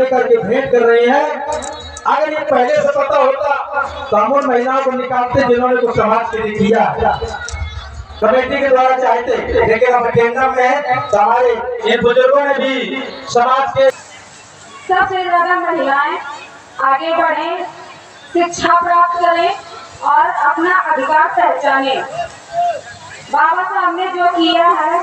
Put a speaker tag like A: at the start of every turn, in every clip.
A: ये करके भेंट कर रहे हैं। अगर ये पहले से पता होता तो हम उन महिलाओं को निकालते जिन्होंने कुछ समाज के लिए किया। कमेटी के द्वारा चाहते, लेकिन अब केंद्र में है तो हमारे इन बुजुर्गों ने भी समाज के
B: सबसे ज्यादा महिलाएं आगे बढ़े, शिक्षा प्राप्त करें और अपना अधिकार पहचाने। बाबा साहब ने जो किया है।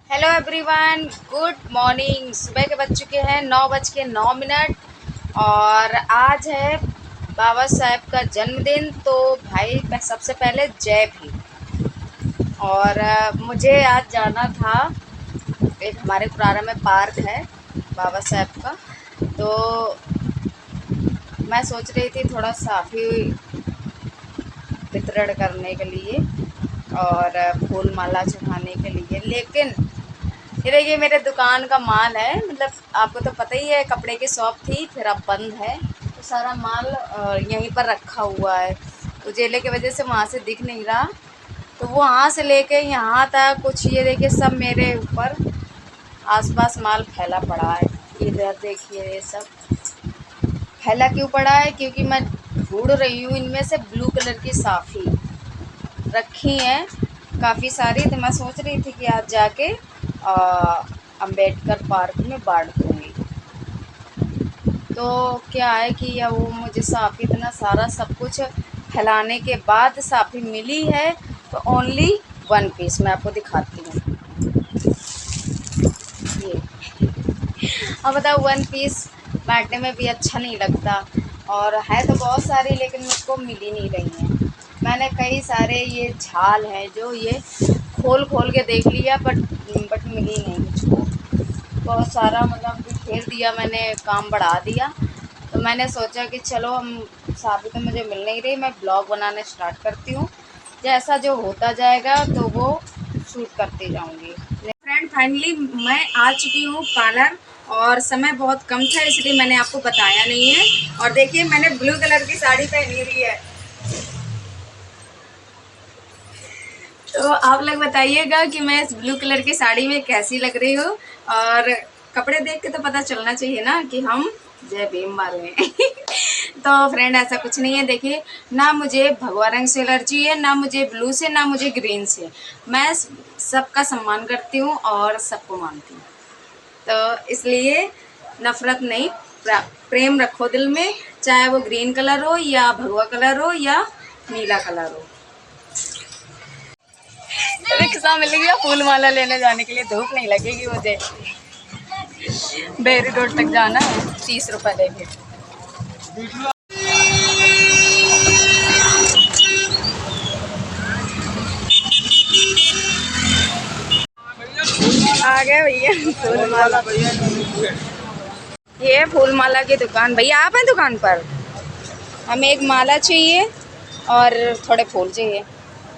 C: Hello everyone, good morning. सुबह के बज चुके हैं 9:09 और आज है बाबा साहब का जन्मदिन। तो भाई सबसे पहले जय भीम। और मुझे आज जाना था, एक हमारे कुरारा में पार्क है बाबा साहब का, तो मैं सोच रही थी थोड़ा साफ़ी वितरण करने के लिए और फूल माला चढ़ाने के लिए। लेकिन ये देखिए मेरे दुकान का माल है, मतलब आपको तो पता ही है, कपड़े की शॉप थी फिर अब बंद है, तो सारा माल यहीं पर रखा हुआ है। उजेले की वजह से वहाँ से दिख नहीं रहा, तो वो वहाँ से लेके यहाँ तक कुछ ये देखिए सब मेरे ऊपर आसपास माल फैला पड़ा है। इधर देखिए ये सब फैला क्यों पड़ा है, क्योंकि मैं ढूंढ रही हूँ इनमें से ब्लू कलर की साफ़ी रखी हैं काफ़ी सारी। तो मैं सोच रही थी कि आज जाके अम्बेडकर पार्क में बांट दूँगी। तो क्या है कि या वो मुझे साफ़ी इतना सारा सब कुछ फैलाने के बाद साफ़ी मिली है, तो ओनली 1 पीस मैं आपको दिखाती हूँ। ये अब बताओ 1 पीस बांटने में भी अच्छा नहीं लगता, और है तो बहुत सारी लेकिन मुझको मिल ही नहीं रही हैं। मैंने कई सारे ये झाल हैं जो ये खोल के देख लिया, बट मिली नहीं मुझको। बहुत सारा मतलब बिखेर दिया मैंने, काम बढ़ा दिया। तो मैंने सोचा कि चलो हम साफ़ी तो मुझे मिल नहीं रही, मैं ब्लॉग बनाने स्टार्ट करती हूँ, जैसा जो होता जाएगा तो वो शूट करती जाऊँगी। फ्रेंड फाइनली मैं आ चुकी हूँ पार्लर, और समय बहुत कम था इसलिए मैंने आपको बताया नहीं है। और देखिए मैंने ब्लू कलर की साड़ी पहनी हुई है, तो आप लोग बताइएगा कि मैं इस ब्लू कलर की साड़ी में कैसी लग रही हूँ। और कपड़े देख के तो पता चलना चाहिए ना कि हम जय भीम वाले हैं। तो फ्रेंड ऐसा कुछ नहीं है, देखिए ना मुझे भगवा रंग से एलर्जी है, ना मुझे ब्लू से, ना मुझे ग्रीन से। मैं सबका सम्मान करती हूँ और सबको मानती हूँ, तो इसलिए नफ़रत नहीं, प्रेम रखो दिल में, चाहे वो ग्रीन कलर हो या भगवा कलर हो या नीला कलर हो। रिक्शा मिल गया फूल माला लेने जाने के लिए, धूप नहीं लगेगी मुझे। बेरी रोड तक जाना है, 30 रुपये देंगे। आ गए भैया फूल माला। ये फूल माला की दुकान। भैया आप हैं दुकान पर? हमें एक माला चाहिए और थोड़े फूल चाहिए।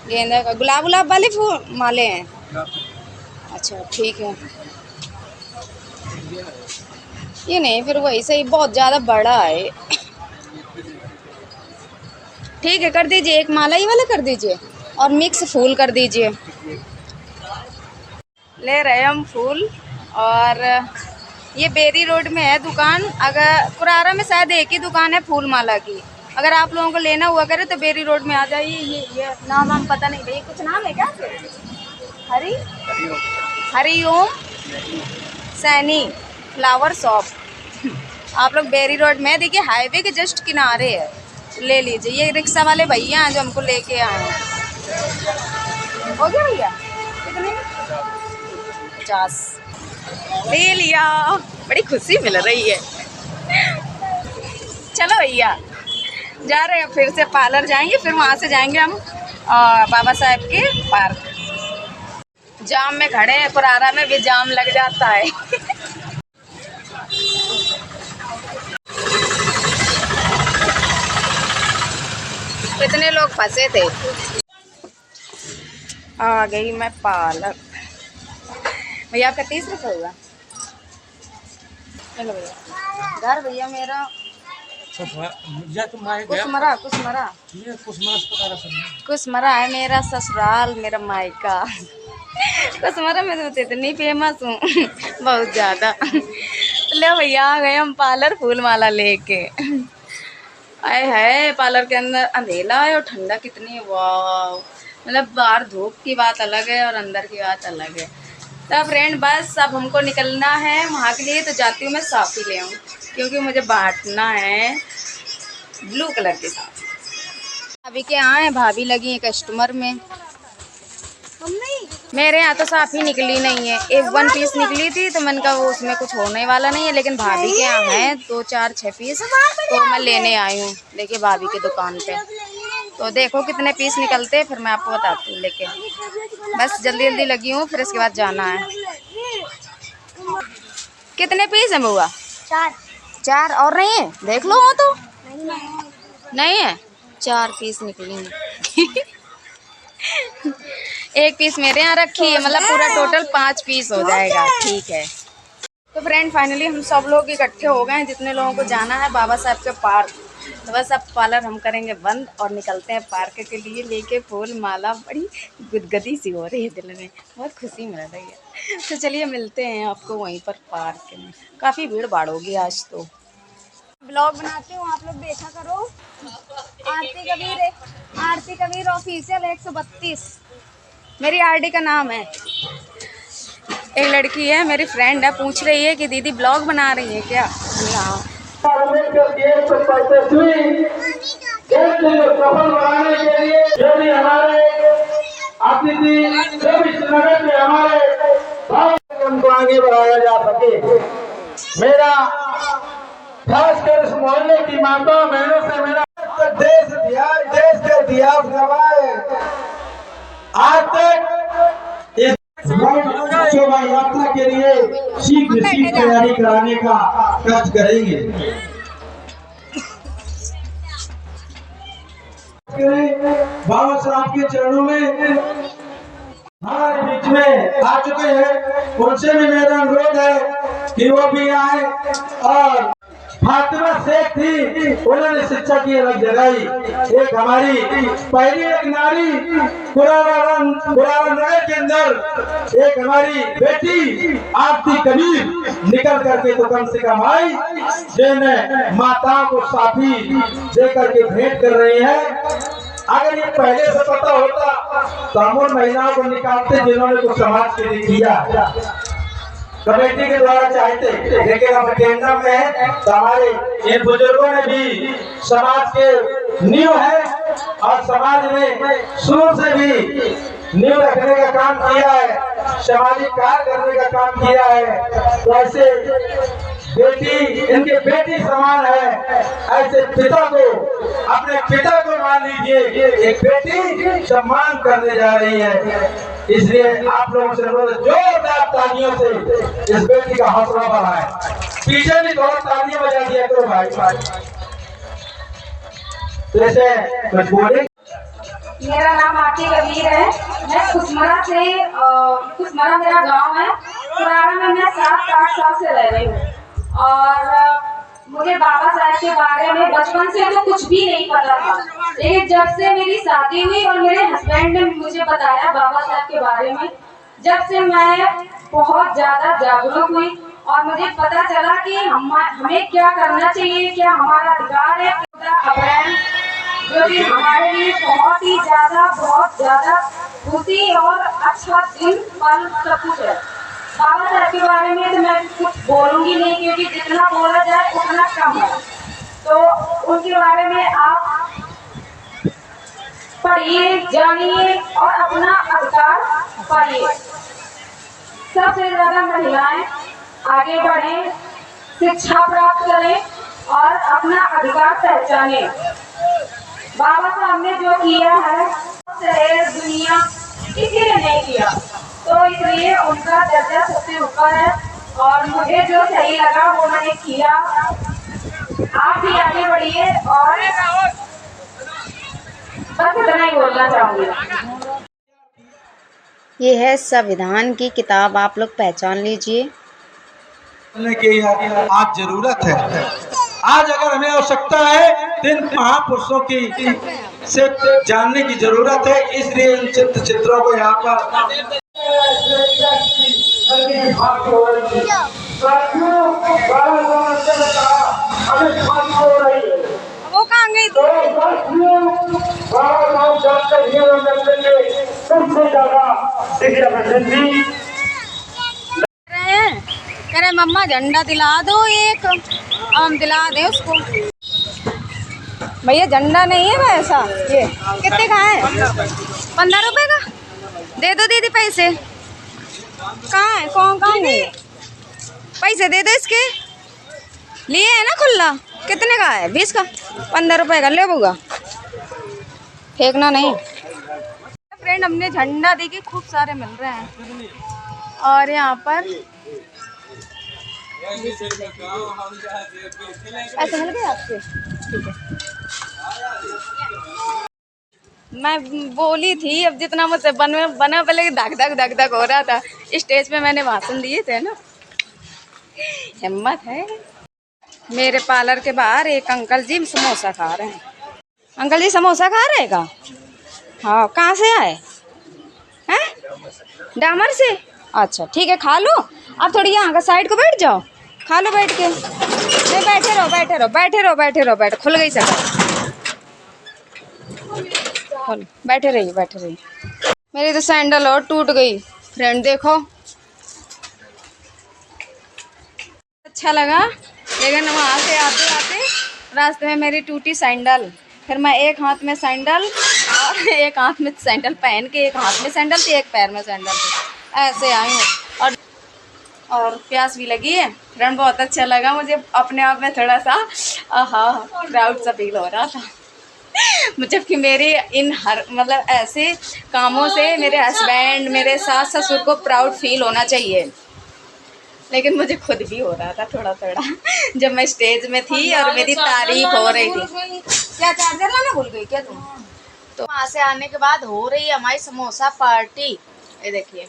C: गेंदा का, गुलाब वाले फूल माले हैं? अच्छा ठीक है। ये नहीं, फिर वही सही, बहुत ज़्यादा बड़ा है। ठीक है कर दीजिए, एक माला ही वाला कर दीजिए और मिक्स फूल कर दीजिए। ले रहे हम फूल। और ये बेरी रोड में है दुकान, अगर कुरारा में शायद एक ही दुकान है फूल माला की। अगर आप लोगों को लेना हुआ करे तो बेरी रोड में आ जाइए। ये नाम हम पता नहीं भैया, कुछ नाम है क्या? Hariom Saini flower shop. आप लोग बेरी रोड में, देखिए हाईवे के जस्ट किनारे है, ले लीजिए। ये रिक्शा वाले भैया हैं जो हमको लेके आए हैं। हो गया भैया? कितने? 50 ले लिया, बड़ी खुशी मिल रही है। चलो भैया जा रहे हैं, फिर से पार्लर जाएंगे, फिर वहाँ से जाएंगे हम बाबा साहब के पार्क। जाम में खड़े हैं, कुरारा में भी जाम लग जाता है। कितने लोग फंसे थे। आ गई मैं पार्लर। भैया आपका 30 रुपये हुआ। चलो भैया। घर भैया मेरा कुसमरा है मेरा ससुराल, मेरा मायका। कुसमरा में तो इतनी फेमस हूँ बहुत ज़्यादा। ले भैया आ गए हम पार्लर फूल माला लेके। आए है पार्लर के अंदर अंधेला है और ठंडा कितनी है, वाह। मतलब बाहर धूप की बात अलग है और अंदर की बात अलग है। तो फ्रेंड बस अब हमको निकलना है वहाँ के लिए, तो जाती हूँ मैं साफ़ी ले आऊँ क्योंकि मुझे बांटना है ब्लू कलर के साथ। भाभी के यहाँ है, भाभी लगी है कस्टमर में। मेरे यहाँ तो साफ़ी निकली नहीं है, एक 1 पीस निकली थी तो मैंने कहा वो उसमें कुछ होने वाला नहीं है, लेकिन भाभी के यहाँ है 2 4 6 पीस, तो मैं लेने आई हूँ देखिए भाभी की दुकान पे। तो देखो कितने पीस निकलते फिर मैं आपको बताती हूँ लेके। बस जल्दी जल्दी लगी हूँ, फिर इसके बाद जाना है। कितने पीस है बुआ? 4 और नहीं है? देख लो हो तो नहीं है, 4 पीस निकली हैं। एक पीस मेरे यहाँ रखी है, मतलब पूरा टोटल 5 पीस हो जाएगा, ठीक है। तो फ्रेंड फाइनली हम सब लोग इकट्ठे हो गए हैं जितने लोगों को जाना है बाबा साहब के पार्क। तो बस अब पार्लर हम करेंगे बंद और निकलते हैं पार्क के लिए लेके फूल माला। बड़ी गुदगदी सी हो रही है दिल में, बहुत खुशी मिल रही है। तो चलिए मिलते हैं आपको वहीं पर पार्क में। काफ़ी भीड़ भाड़ होगी आज तो। ब्लॉग बनाते हो आप लोग देखा करो। आरती कबीर ऑफिशियल 132 मेरी आरडी का नाम है। एक लड़की है मेरी फ्रेंड है, पूछ रही है कि दीदी ब्लॉग बना रही है क्या? हाँ।
A: सफल बनाने के लिए जो भी हमारे अतिथि जो भी नगर में हमारे उनको आगे बढ़ाया जा सके। मेरा खासकर इस मोहल्ले की माता बहनों से मेरा देश के इतिहास गवाए आज तक इस शोभा यात्रा के लिए शीघ्र तैयारी कराने का कार्य करेंगे। बाबा साहब के चरणों में हमारे बीच में आ चुके हैं, उनसे भी मेरा अनुरोध है कि वो भी आए। और फातिमा शेख थी, उन्होंने शिक्षा की अलग जगाई। एक हमारी पहली एक नारी नगर के अंदर एक हमारी बेटी आरती कबीर निकल करके तो कम से कम आई, जिन्हें माताओं को साफी दे करके भेंट कर रही है। अगर ये पहले से पता होता तो हम उन महिलाओं को निकालते जिन्होंने कुछ समाज के लिए किया। कमेटी के द्वारा चाहते, लेकिन अब केंद्र में है तो हमारे इन बुजुर्गों ने भी समाज के नींव है और समाज में शुरू से भी नींव रखने का काम किया है, सामाजिक कार्य करने का काम किया है। तो ऐसे बेटी इनके बेटी समान है, ऐसे पिता को अपने पिता को मान लीजिए, एक बेटी सम्मान करने जा रही है। इसलिए आप लोगों से जोरदार तालियों से इस बेटी का हौसला बढ़ाएं। पीछे भी थोड़ा तालियां बजा दिया करो भाई। जैसे कुछ बोले।
B: मेरा नाम आरती कबीर है, मैं कुसमरा मेरा गांव है। पुराना में मैं 7-8 साल से रह रही हूँ और मुझे बाबा साहब के बारे में बचपन से तो कुछ भी नहीं पता था, लेकिन जब से मेरी शादी हुई और मेरे हस्बैंड ने मुझे बताया बाबा साहब के बारे में, जब से मैं बहुत ज्यादा जागरूक हुई और मुझे पता चला कि हमें क्या करना चाहिए, क्या हमारा अधिकार है। 14 अप्रैल जो कि हमारे लिए बहुत ज्यादा खुशी और अच्छा दिन पल सब कुछ है। बाबा साहब के बारे में तो मैं कुछ बोलूंगी नहीं क्योंकि जितना बोला जाए उतना कम है। तो उनके बारे में आप पढ़िए, जानिए और अपना अधिकार पाइए। सबसे ज्यादा महिलाएं आगे बढ़ें, शिक्षा प्राप्त करें और अपना अधिकार पहचाने। बाबा साहब ने जो किया है शहर दुनिया किसी ने नहीं किया, तो इसलिए उनका दर्जा सबसे ऊपर है और मुझे जो सही लगा वो मैंने किया। आप भी आगे बढ़िए और बस इतना ही बोलना चाहूँगी।
C: ये है संविधान की किताब, आप लोग पहचान लीजिए।
A: की आज जरूरत है, आज अगर हमें आवश्यकता है तो इन महापुरुषों की से जानने की जरूरत है। इसलिए इन चित्रों को यहाँ पर लेकिन फांसी हो रही थी। साथियों, 12 से कहा हमें फांसी हो रही है।
C: वो कहाँ गई
A: तो साथियों, 12 जाकर हीरो बनने के सबसे ज्यादा शिक्षा प्रसिद्धि
C: हैं? कह रहे मम्मा झंडा दिला दो एक, हम दिला दें उसको। भैया झंडा नहीं है वैसा, ये कितने का है? 15 रुपए का। दे दो दीदी पैसे। कहाँ है? कौन कहाँ गई? पैसे दे दो इसके। लिए है ना खुला? कितने का है? 20 का। 15 रुपए का ले बूगा, फेंकना नहीं। फ्रेंड हमने झंडा देखी, खूब सारे मिल रहे हैं और यहाँ पर ऐसे मिल गए आपके? ठीक है। मैं बोली थी अब जितना मुझसे बना पहले धक धक धक धक हो रहा था। स्टेज पे मैंने भाषण दिए थे ना, हिम्मत है। मेरे पार्लर के बाहर एक अंकल जी समोसा खा रहे हैं। अंकल जी समोसा खा रहे का? हाँ, कहाँ से आए हैं? डामर से। अच्छा ठीक है, खा लो। आप थोड़ी यहाँ का साइड को बैठ जाओ, खा लो बैठ के। नहीं, बैठे रहो बैठे रहो बैठे रहो बैठे रहो बैठे। खुल गई सर, बैठे रहिए बैठे रहिए। मेरी तो सैंडल और टूट गई फ्रेंड, देखो। अच्छा लगा, लेकिन वहाँ से आते आते रास्ते में मेरी टूटी सैंडल। फिर मैं एक हाथ में सैंडल और एक हाथ में सैंडल पहन के, एक हाथ में सैंडल थी एक पैर में सैंडल थी, ऐसे आई हूँ। और प्यास भी लगी है फ्रेंड। बहुत अच्छा लगा मुझे, अपने आप में थोड़ा सा प्राउड सा फील हो रहा था। जबकि मेरे इन हर मतलब ऐसे कामों से मेरे हस्बैंड, मेरे सास ससुर को प्राउड फील होना चाहिए, लेकिन मुझे खुद भी हो रहा था थोड़ा थोड़ा जब मैं स्टेज में थी और मेरी तारीफ हो रही थी। क्या चार्जर लाना भूल गई क्या तुम? तो वहाँ से आने के बाद हो रही है हमारी समोसा पार्टी। ये देखिए,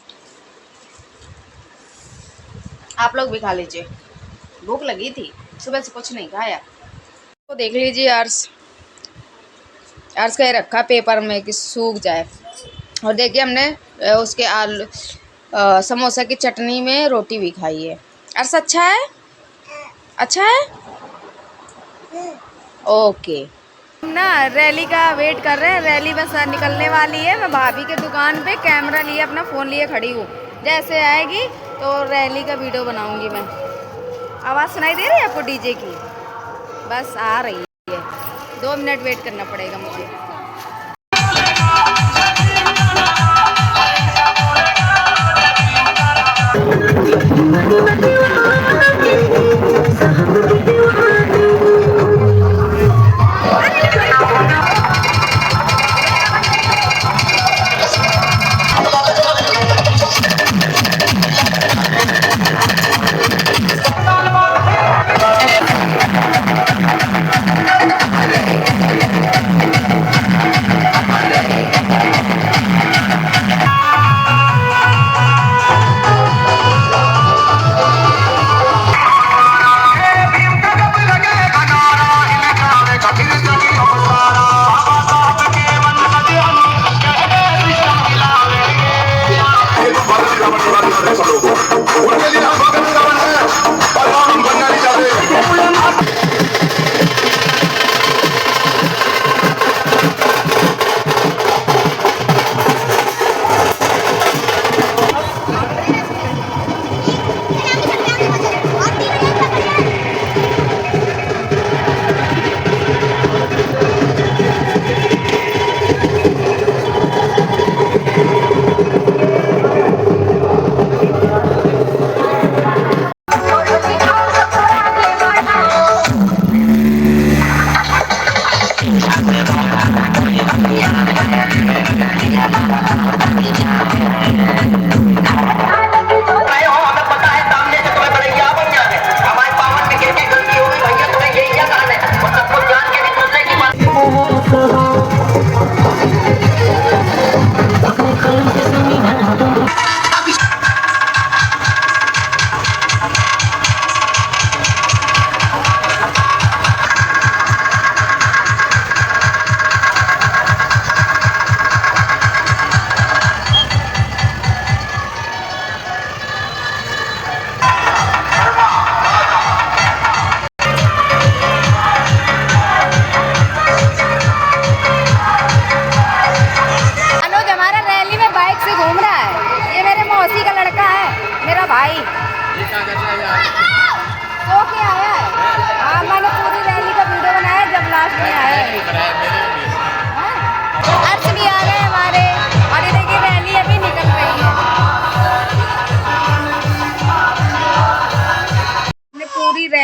C: आप लोग भी खा लीजिए, भूख लगी थी, सुबह से कुछ नहीं खाया। तो देख लीजिए अर्स का रखा पेपर में कि सूख जाए। और देखिए हमने उसके आलू समोसा की चटनी में रोटी भी खाई है। अर्स अच्छा है? अच्छा है, ओके। हम ना रैली का वेट कर रहे हैं, रैली बस निकलने वाली है। मैं भाभी के दुकान पे कैमरा लिए, अपना फ़ोन लिए खड़ी हूँ। जैसे आएगी तो रैली का वीडियो बनाऊंगी मैं। आवाज़ सुनाई दे रही है आपको डीजे की? बस आ रही है, 2 मिनट वेट करना पड़ेगा मुझे।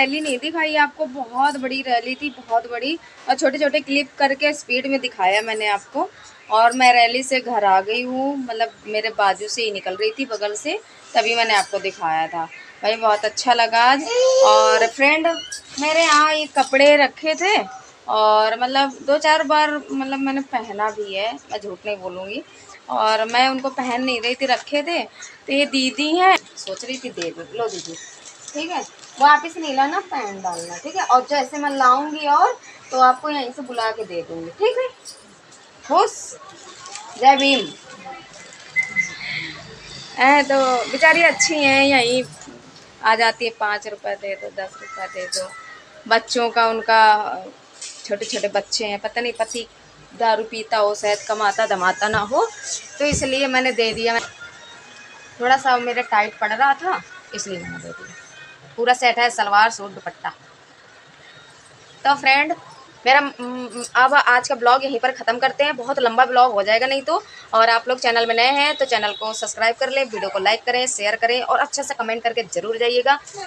C: रैली नहीं दिखाई आपको, बहुत बड़ी रैली थी, बहुत बड़ी, और छोटे छोटे क्लिप करके स्पीड में दिखाया मैंने आपको। और मैं रैली से घर आ गई हूँ, मतलब मेरे बाजू से ही निकल रही थी, बगल से, तभी मैंने आपको दिखाया था। भाई बहुत अच्छा लगा आज। और फ्रेंड मेरे यहाँ ये कपड़े रखे थे और मतलब 2-4 बार मतलब मैंने पहना भी है, मैं झूठ नहीं बोलूँगी, और मैं उनको पहन नहीं रही थी, रखे थे। तो ये दीदी हैं, सोच रही थी दे दूँ, लो दीदी, ठीक है, वापस नहीं लाना, पैंट डालना, ठीक है, और जैसे मैं लाऊंगी और तो आपको यहीं से बुला के दे दूँगी, ठीक है। खुश, जय भीम। तो बेचारी अच्छी हैं, यहीं आ जाती है, 5 रुपये दे दो, 10 रुपये दे दो। बच्चों का उनका, छोटे छोटे बच्चे हैं, पता नहीं पति दारू पीता हो, शायद कमाता धमाता ना हो, तो इसलिए मैंने दे दिया। थोड़ा सा मेरा टाइट पड़ रहा था, इसलिए मैंने दे दिया। पूरा सेट है, सलवार सूट दुपट्टा। तो फ्रेंड मेरा अब आज का ब्लॉग यहीं पर ख़त्म करते हैं, बहुत लंबा ब्लॉग हो जाएगा नहीं तो। और आप लोग चैनल में नए हैं तो चैनल को सब्सक्राइब कर लें, वीडियो को लाइक करें, शेयर करें और अच्छा सा कमेंट करके ज़रूर जाइएगा।